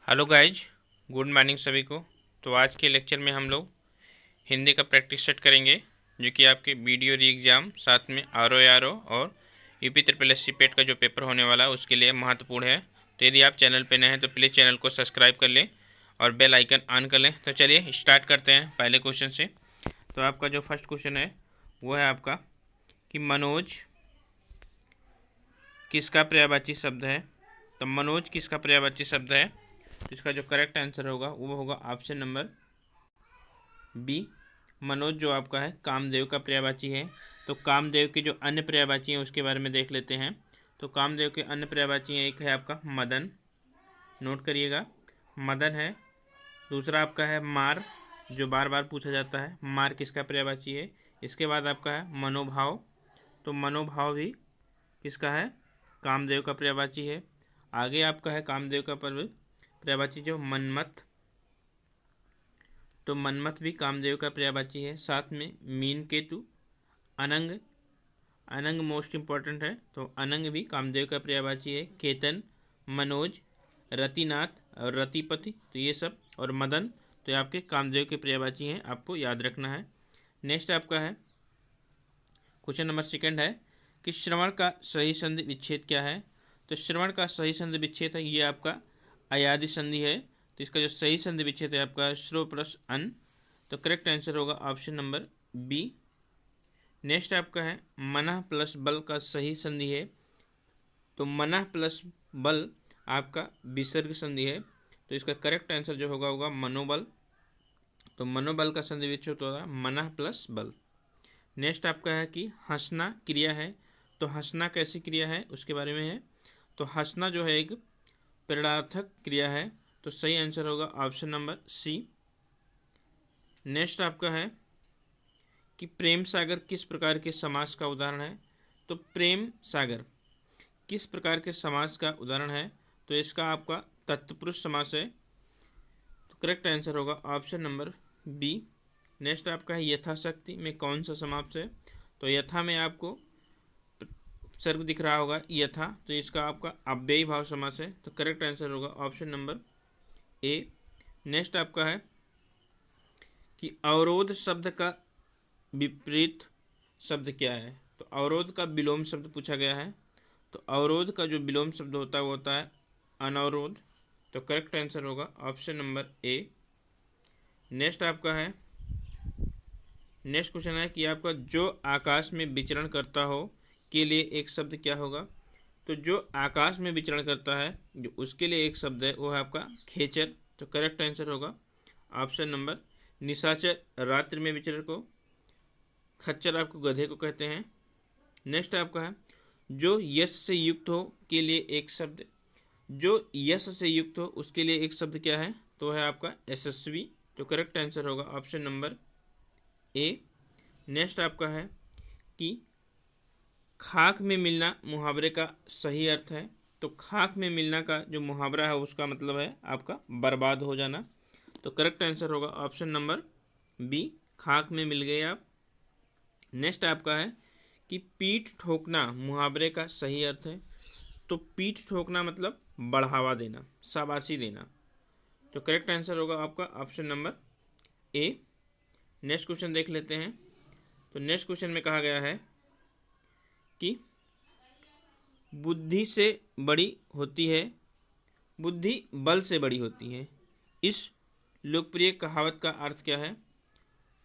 Hello guys, good morning सभी को। तो आज के लेक्चर में हम लोग हिंदी का प्रैक्टिस सेट करेंगे, जो कि आपके वीडियो री एग्ज़ाम साथ में आर ओ और यूपी ट्रिपल एस सी पेट का जो पेपर होने वाला है उसके लिए महत्वपूर्ण है। तो यदि आप चैनल पे नए हैं तो प्लीज़ चैनल को सब्सक्राइब कर लें और बेल आइकन ऑन कर लें। तो चलिए स्टार्ट करते हैं पहले क्वेश्चन से। तो आपका जो फर्स्ट क्वेश्चन है वो है आपका कि मनोज किसका पर्यायवाची शब्द है। तो मनोज किसका पर्यायवाची शब्द है, तो इसका जो करेक्ट आंसर होगा वो होगा ऑप्शन नंबर बी। मनोज जो आपका है कामदेव का पर्यायवाची है। तो कामदेव के जो अन्य पर्यायवाची हैं उसके बारे में देख लेते हैं। तो कामदेव के अन्य पर्यायवाची हैं, एक है आपका मदन, नोट करिएगा, मदन है। दूसरा आपका है मार, जो बार बार पूछा जाता है, मार किसका पर्यायवाची है। इसके बाद आपका है मनोभाव, तो मनोभाव भी किसका है, कामदेव का पर्यायवाची है। आगे आपका है कामदेव का पर्यायवाची जो मनमथ, तो मनमथ भी कामदेव का पर्यायवाची है। साथ में मीन केतु, अनंग, अनंग मोस्ट इंपॉर्टेंट है, तो अनंग भी कामदेव का पर्यायवाची है। केतन, मनोज, रतिनाथ और रतिपति, तो ये सब, और मदन, तो ये आपके कामदेव के पर्यायवाची हैं, आपको याद रखना है। नेक्स्ट आपका है क्वेश्चन नंबर सेकंड है कि श्रवण का सही संधि विच्छेद क्या है। तो श्रवण का सही संधि विच्छेद है ये आपका अयादि संधि है। तो इसका जो सही संधि विच्छेद है आपका श्रो प्लस अन, तो करेक्ट आंसर होगा ऑप्शन नंबर बी। नेक्स्ट आपका है मनः प्लस बल का सही संधि है। तो मनः प्लस बल आपका विसर्ग संधि है, तो इसका करेक्ट आंसर जो होगा मनोबल। तो मनोबल का संधि विच्छेद होगा मनः प्लस बल। नेक्स्ट आपका है कि हंसना क्रिया है। तो हंसना कैसी क्रिया है उसके बारे में है। तो हंसना जो है एक प्रेरणार्थक क्रिया है, तो सही आंसर होगा ऑप्शन नंबर सी। नेक्स्ट आपका है कि प्रेम सागर किस प्रकार के समास का उदाहरण है। तो प्रेम सागर किस प्रकार के समास का उदाहरण है, तो इसका आपका तत्पुरुष समास है, तो करेक्ट आंसर होगा ऑप्शन नंबर बी। नेक्स्ट आपका है यथाशक्ति में कौन सा समास है। तो यथा में आपको सर्ग दिख रहा होगा यथा, तो इसका आपका अव्ययी भाव समास है, तो करेक्ट आंसर होगा ऑप्शन नंबर ए। नेक्स्ट आपका है कि अवरोध शब्द का विपरीत शब्द क्या है। तो अवरोध का विलोम शब्द पूछा गया है। तो अवरोध का जो विलोम शब्द होता है वो होता है अनवरोध, तो करेक्ट आंसर होगा ऑप्शन नंबर ए। नेक्स्ट आपका है नेक्स्ट क्वेश्चन है कि आपका जो आकाश में विचरण करता हो के लिए एक शब्द क्या होगा। तो जो आकाश में विचरण करता है जो उसके लिए एक शब्द है वो है आपका खेचर, तो करेक्ट आंसर होगा ऑप्शन नंबर निशाचर रात्रि में विचरण को, खच्चर आपको गधे को कहते हैं। नेक्स्ट आपका है जो यश से युक्त हो के लिए एक शब्द, जो यश से युक्त हो उसके लिए एक शब्द क्या है, तो है आपका यशस्वी, तो करेक्ट आंसर होगा ऑप्शन नंबर ए। नेक्स्ट आपका है कि खाक में मिलना मुहावरे का सही अर्थ है। तो खाक में मिलना का जो मुहावरा है उसका मतलब है आपका बर्बाद हो जाना, तो करेक्ट आंसर होगा ऑप्शन नंबर बी, खाक में मिल गए आप। नेक्स्ट आपका है कि पीठ ठोकना मुहावरे का सही अर्थ है। तो पीठ ठोकना मतलब बढ़ावा देना, शाबाशी देना, तो करेक्ट आंसर होगा आपका option number A. Next question देख लेते हैं। तो नेक्स्ट क्वेश्चन में कहा गया है कि बुद्धि से बड़ी होती है, बुद्धि बल से बड़ी होती है, इस लोकप्रिय कहावत का अर्थ क्या है।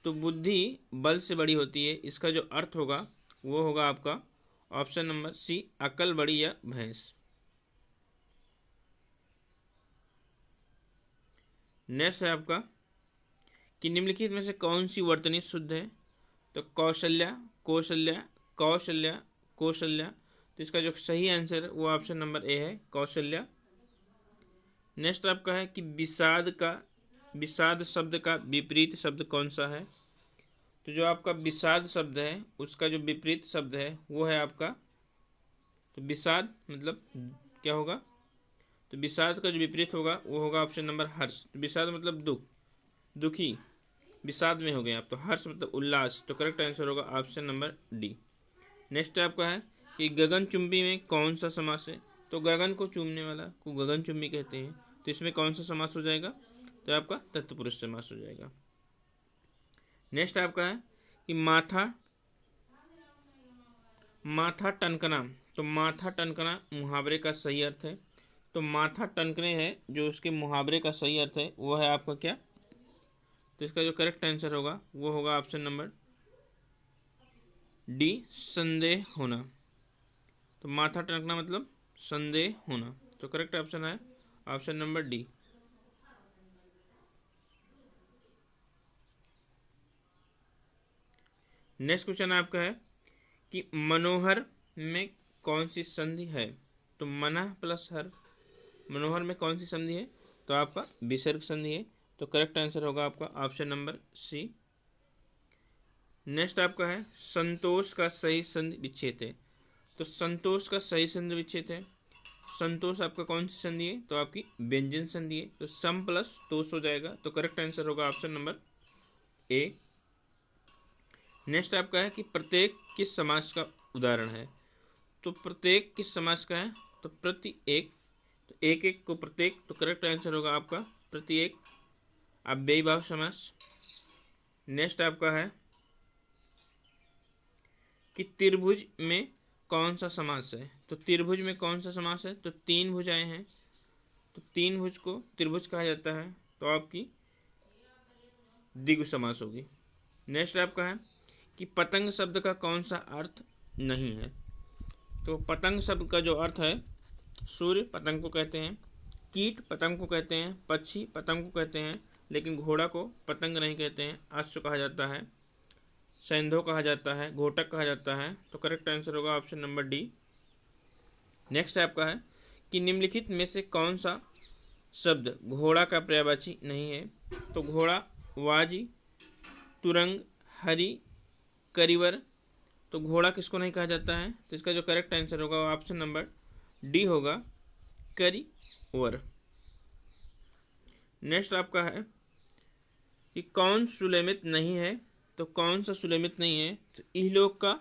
तो बुद्धि बल से बड़ी होती है, इसका जो अर्थ होगा वो होगा आपका ऑप्शन नंबर सी, अकल बड़ी या भैंस। नेक्स्ट है आपका कि निम्नलिखित में से कौन सी वर्तनी शुद्ध है। तो कौशल्या, कौशल्या, कौशल्या, कौशल्या, तो इसका जो सही आंसर है वो ऑप्शन नंबर ए है, कौशल्या। नेक्स्ट आपका है कि विषाद शब्द का विपरीत शब्द कौन सा है। तो जो आपका विषाद शब्द है उसका जो विपरीत शब्द है वो है आपका, तो विषाद मतलब क्या होगा, तो विषाद का जो विपरीत होगा वो होगा ऑप्शन नंबर हर्ष। तो विषाद मतलब दुख, दुखी, विषाद में हो गए आप, तो हर्ष मतलब उल्लास, तो करेक्ट आंसर होगा ऑप्शन नंबर डी। नेक्स्ट आपका है कि गगनचुंबी में कौन सा समास है। तो गगन को चूमने वाला को गगनचुंबी कहते हैं, तो इसमें कौन सा समास हो जाएगा, तो आपका तत्पुरुष समास हो जाएगा। नेक्स्ट आपका है कि माथा माथा टनकना। तो माथा टनकना मुहावरे का सही अर्थ है। तो माथा टनकने है जो उसके मुहावरे का सही अर्थ है वो है आपका क्या, तो इसका जो करेक्ट आंसर होगा वो होगा ऑप्शन नंबर डी, संदेह होना। तो माथा टनकना मतलब संदेह होना, तो करेक्ट ऑप्शन है option number D. Next question आपका है कि मनोहर में कौन सी संधि है। तो मनः प्लस हर, मनोहर में कौन सी संधि है, तो आपका विसर्ग संधि है। तो करेक्ट आंसर होगा आपका ऑप्शन नंबर सी। नेक्स्ट आपका है संतोष का सही संधि विच्छेद है। तो संतोष का सही संधि विच्छेद है, संतोष आपका कौन सी संधि है, तो आपकी व्यंजन संधि है। तो सम प्लस तोष हो जाएगा। तो करेक्ट आंसर होगा ऑप्शन नंबर ए। नेक्स्ट आपका है कि प्रत्येक किस समास का उदाहरण है। तो प्रत्येक किस समास का है, तो प्रति एक। तो एक एक को प्रत्येक, तो करेक्ट आंसर होगा आपका प्रति एक अव्ययीभाव समास। नेक्स्ट आपका है कि त्रिभुज में कौन सा समास है। तो त्रिभुज में कौन सा समास है, तो तीन भुजाएं हैं, तो तीन भुज को त्रिभुज कहा जाता है। तो आपकी द्विगु समास होगी। नेक्स्ट आपका है कि पतंग शब्द का कौन सा अर्थ नहीं है। तो पतंग शब्द का जो अर्थ है, सूर्य पतंग को कहते हैं, कीट पतंग को कहते हैं, पक्षी पतंग को कहते हैं, लेकिन घोड़ा को पतंग नहीं कहते हैं, अश्व कहा जाता है, सैंधव कहा जाता है, घोटक कहा जाता है। तो करेक्ट आंसर होगा ऑप्शन नंबर डी। नेक्स्ट आपका है कि निम्नलिखित में से कौन सा शब्द घोड़ा का पर्यायवाची नहीं है। तो घोड़ा, वाजी, तुरंग, हरी, करिवर। तो घोड़ा किसको नहीं कहा जाता है, तो इसका जो करेक्ट आंसर होगा वो ऑप्शन नंबर डी होगा, करिवर। नेक्स्ट आपका है कि कौन सुलेमित नहीं है। तो कौन सा सुलेमित नहीं है, तो इहलोक का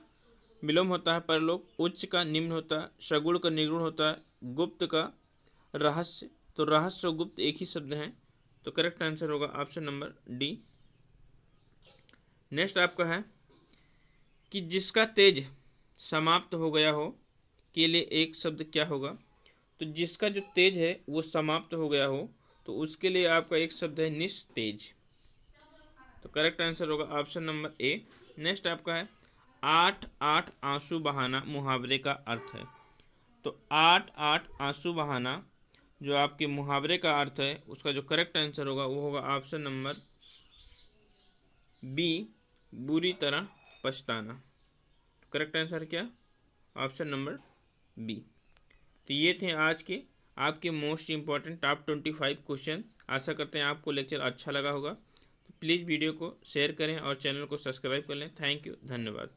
विलोम होता है परलोक, उच्च का निम्न होता है, सगुण का निगुण होता है, गुप्त का रहस्य। तो रहस्य और गुप्त एक ही शब्द हैं। तो करेक्ट आंसर होगा ऑप्शन नंबर डी। नेक्स्ट आपका है कि जिसका तेज समाप्त हो गया हो के लिए एक शब्द क्या होगा। तो जिसका जो तेज है वो समाप्त हो गया हो तो उसके लिए आपका एक शब्द है निस्तेज। तो करेक्ट आंसर होगा ऑप्शन नंबर ए। नेक्स्ट आपका है आठ आठ आंसू बहाना मुहावरे का अर्थ है। तो आठ आठ आंसू बहाना जो आपके मुहावरे का अर्थ है उसका जो करेक्ट आंसर होगा वो होगा ऑप्शन नंबर बी, बुरी तरह पछताना। करेक्ट आंसर क्या, ऑप्शन नंबर बी। तो ये थे आज के आपके मोस्ट इंपॉर्टेंट टॉप 25 क्वेश्चन। आशा करते हैं आपको लेक्चर अच्छा लगा होगा। तो प्लीज़ वीडियो को शेयर करें और चैनल को सब्सक्राइब कर लें। थैंक यू, धन्यवाद।